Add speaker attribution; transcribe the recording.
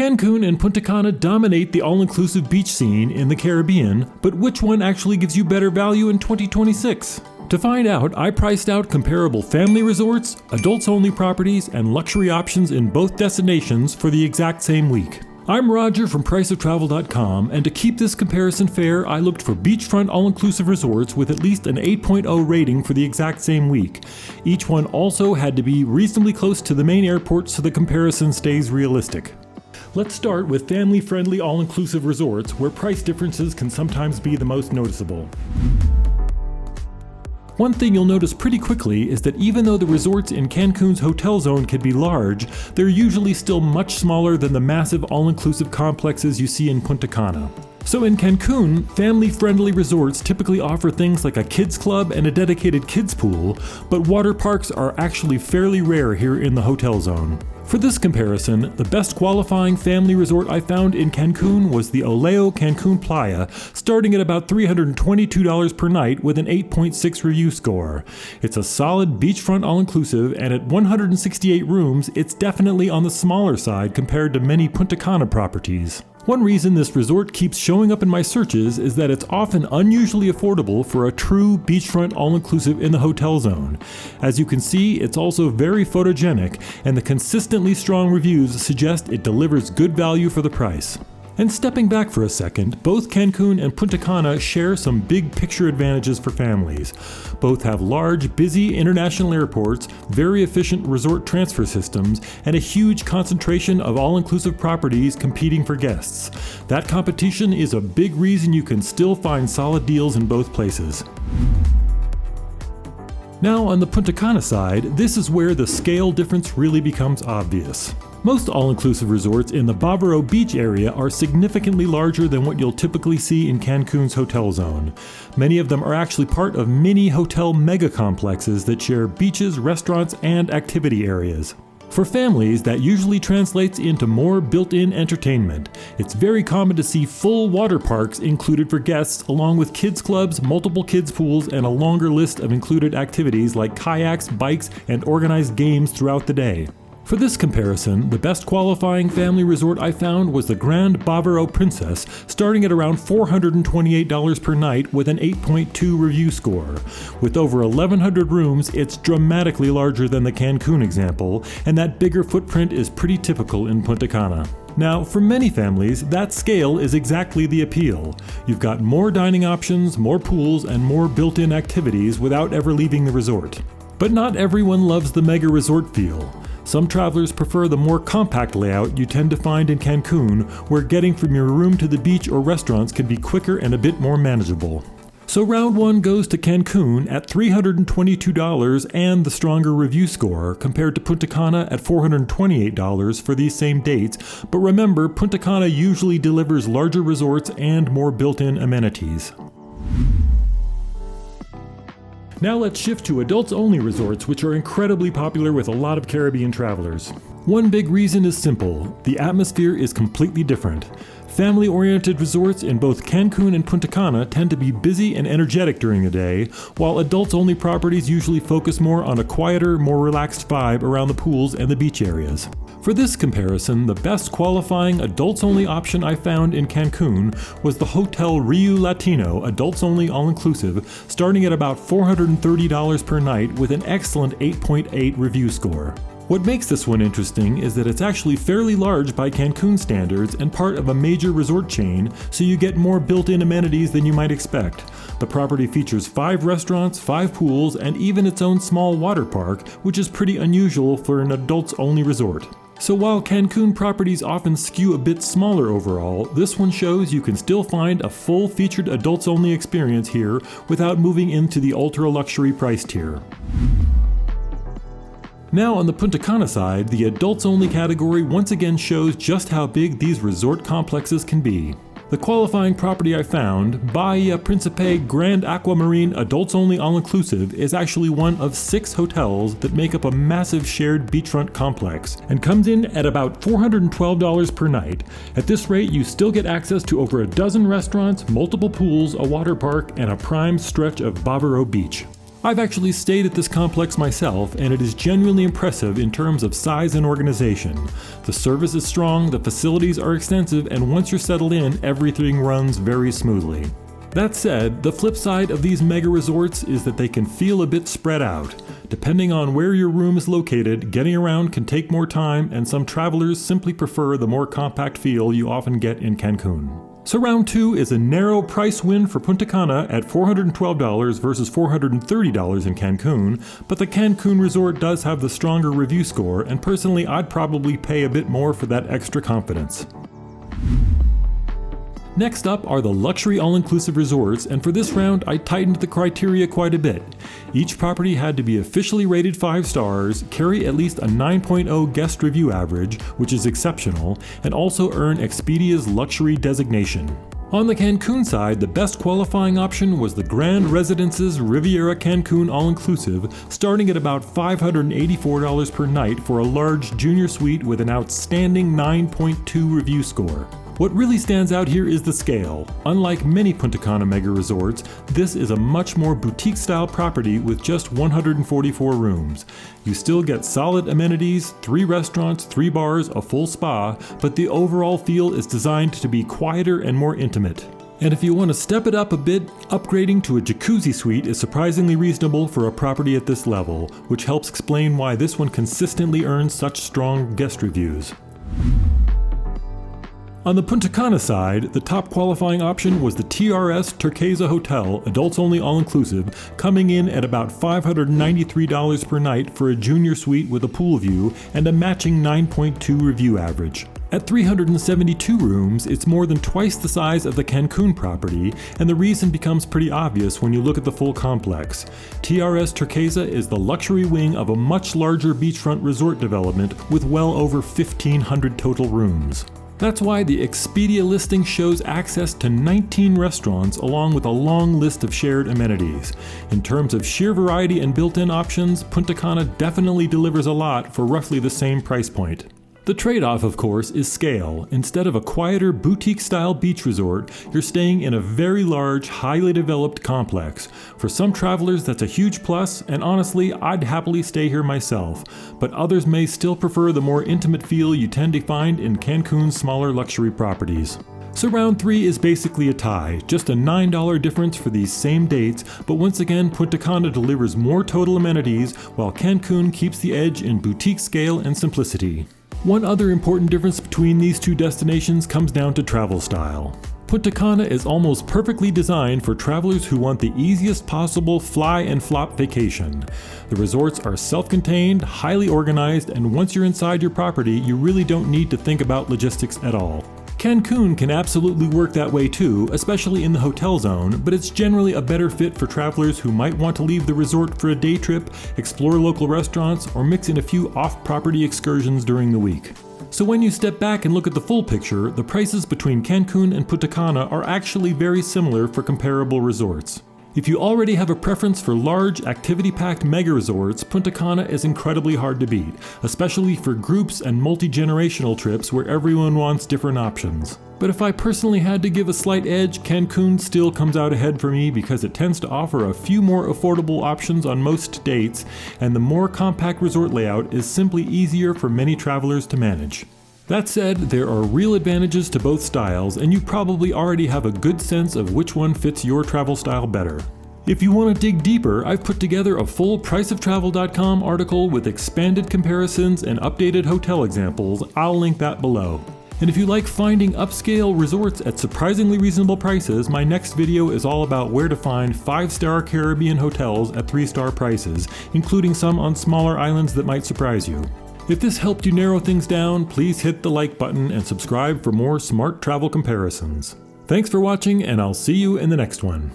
Speaker 1: Cancun and Punta Cana dominate the all-inclusive beach scene in the Caribbean, but which one actually gives you better value in 2026? To find out, I priced out comparable family resorts, adults-only properties, and luxury options in both destinations for the exact same week. I'm Roger from priceoftravel.com, and to keep this comparison fair, I looked for beachfront all-inclusive resorts with at least an 8.0 rating for the exact same week. Each one also had to be reasonably close to the main airport so the comparison stays realistic. Let's start with family-friendly all-inclusive resorts where price differences can sometimes be the most noticeable. One thing you'll notice pretty quickly is that even though the resorts in Cancun's hotel zone can be large, they're usually still much smaller than the massive all-inclusive complexes you see in Punta Cana. So in Cancun, family-friendly resorts typically offer things like a kids club and a dedicated kids pool, but water parks are actually fairly rare here in the hotel zone. For this comparison, the best qualifying family resort I found in Cancun was the Oleo Cancun Playa, starting at about $322 per night with an 8.6 review score. It's a solid beachfront all-inclusive, and at 168 rooms, it's definitely on the smaller side compared to many Punta Cana properties. One reason this resort keeps showing up in my searches is that it's often unusually affordable for a true beachfront all-inclusive in the hotel zone. As you can see, it's also very photogenic, and the consistently strong reviews suggest it delivers good value for the price. And stepping back for a second, both Cancun and Punta Cana share some big picture advantages for families. Both have large, busy international airports, very efficient resort transfer systems, and a huge concentration of all-inclusive properties competing for guests. That competition is a big reason you can still find solid deals in both places. Now on the Punta Cana side, this is where the scale difference really becomes obvious. Most all-inclusive resorts in the Bávaro Beach area are significantly larger than what you'll typically see in Cancun's hotel zone. Many of them are actually part of mini hotel mega complexes that share beaches, restaurants, and activity areas. For families, that usually translates into more built-in entertainment. It's very common to see full water parks included for guests, along with kids clubs, multiple kids pools, and a longer list of included activities like kayaks, bikes, and organized games throughout the day. For this comparison, the best qualifying family resort I found was the Grand Bávaro Princess, starting at around $428 per night with an 8.2 review score. With over 1,100 rooms, it's dramatically larger than the Cancun example, and that bigger footprint is pretty typical in Punta Cana. Now, for many families, that scale is exactly the appeal. You've got more dining options, more pools, and more built-in activities without ever leaving the resort. But not everyone loves the mega resort feel. Some travelers prefer the more compact layout you tend to find in Cancun, where getting from your room to the beach or restaurants can be quicker and a bit more manageable. So round one goes to Cancun at $322 and the stronger review score, compared to Punta Cana at $428 for these same dates, but remember, Punta Cana usually delivers larger resorts and more built-in amenities. Now let's shift to adults-only resorts, which are incredibly popular with a lot of Caribbean travelers. One big reason is simple: the atmosphere is completely different. Family-oriented resorts in both Cancun and Punta Cana tend to be busy and energetic during the day, while adults-only properties usually focus more on a quieter, more relaxed vibe around the pools and the beach areas. For this comparison, the best qualifying adults-only option I found in Cancun was the Hotel Riu Latino adults-only all-inclusive, starting at about $430 per night with an excellent 8.8 review score. What makes this one interesting is that it's actually fairly large by Cancun standards and part of a major resort chain, so you get more built-in amenities than you might expect. The property features 5 restaurants, 5 pools, and even its own small water park, which is pretty unusual for an adults-only resort. So while Cancun properties often skew a bit smaller overall, this one shows you can still find a full-featured adults-only experience here without moving into the ultra-luxury price tier. Now on the Punta Cana side, the adults-only category once again shows just how big these resort complexes can be. The qualifying property I found, Bahia Principe Grand Aquamarine Adults-Only All-Inclusive, is actually one of 6 hotels that make up a massive shared beachfront complex, and comes in at about $412 per night. At this rate, you still get access to over a dozen restaurants, multiple pools, a water park, and a prime stretch of Bávaro Beach. I've actually stayed at this complex myself, and it is genuinely impressive in terms of size and organization. The service is strong, the facilities are extensive, and once you're settled in, everything runs very smoothly. That said, the flip side of these mega resorts is that they can feel a bit spread out. Depending on where your room is located, getting around can take more time, and some travelers simply prefer the more compact feel you often get in Cancun. So round 2 is a narrow price win for Punta Cana at $412 versus $430 in Cancun, but the Cancun resort does have the stronger review score, and personally I'd probably pay a bit more for that extra confidence. Next up are the luxury all-inclusive resorts, and for this round I tightened the criteria quite a bit. Each property had to be officially rated 5 stars, carry at least a 9.0 guest review average, which is exceptional, and also earn Expedia's luxury designation. On the Cancun side, the best qualifying option was the Grand Residences Riviera Cancun All-Inclusive, starting at about $584 per night for a large junior suite with an outstanding 9.2 review score. What really stands out here is the scale. Unlike many Punta Cana mega resorts, this is a much more boutique-style property with just 144 rooms. You still get solid amenities, 3 restaurants, 3 bars, a full spa, but the overall feel is designed to be quieter and more intimate. And if you want to step it up a bit, upgrading to a jacuzzi suite is surprisingly reasonable for a property at this level, which helps explain why this one consistently earns such strong guest reviews. On the Punta Cana side, the top qualifying option was the TRS Turquesa Hotel, adults only all-inclusive, coming in at about $593 per night for a junior suite with a pool view and a matching 9.2 review average. At 372 rooms, it's more than twice the size of the Cancun property, and the reason becomes pretty obvious when you look at the full complex. TRS Turquesa is the luxury wing of a much larger beachfront resort development with well over 1,500 total rooms. That's why the Expedia listing shows access to 19 restaurants along with a long list of shared amenities. In terms of sheer variety and built-in options, Punta Cana definitely delivers a lot for roughly the same price point. The trade-off, of course, is scale. Instead of a quieter, boutique-style beach resort, you're staying in a very large, highly developed complex. For some travelers, that's a huge plus, and honestly, I'd happily stay here myself. But others may still prefer the more intimate feel you tend to find in Cancun's smaller luxury properties. So round 3 is basically a tie, just a $9 difference for these same dates, but once again Punta Cana delivers more total amenities, while Cancun keeps the edge in boutique scale and simplicity. One other important difference between these two destinations comes down to travel style. Punta Cana is almost perfectly designed for travelers who want the easiest possible fly and flop vacation. The resorts are self-contained, highly organized, and once you're inside your property, you really don't need to think about logistics at all. Cancun can absolutely work that way too, especially in the hotel zone, but it's generally a better fit for travelers who might want to leave the resort for a day trip, explore local restaurants, or mix in a few off-property excursions during the week. So when you step back and look at the full picture, the prices between Cancun and Punta Cana are actually very similar for comparable resorts. If you already have a preference for large, activity-packed mega resorts, Punta Cana is incredibly hard to beat, especially for groups and multi-generational trips where everyone wants different options. But if I personally had to give a slight edge, Cancun still comes out ahead for me because it tends to offer a few more affordable options on most dates, and the more compact resort layout is simply easier for many travelers to manage. That said, there are real advantages to both styles, and you probably already have a good sense of which one fits your travel style better. If you want to dig deeper, I've put together a full priceoftravel.com article with expanded comparisons and updated hotel examples. I'll link that below. And if you like finding upscale resorts at surprisingly reasonable prices, my next video is all about where to find 5-star Caribbean hotels at 3-star prices, including some on smaller islands that might surprise you. If this helped you narrow things down, please hit the like button and subscribe for more smart travel comparisons. Thanks for watching, and I'll see you in the next one.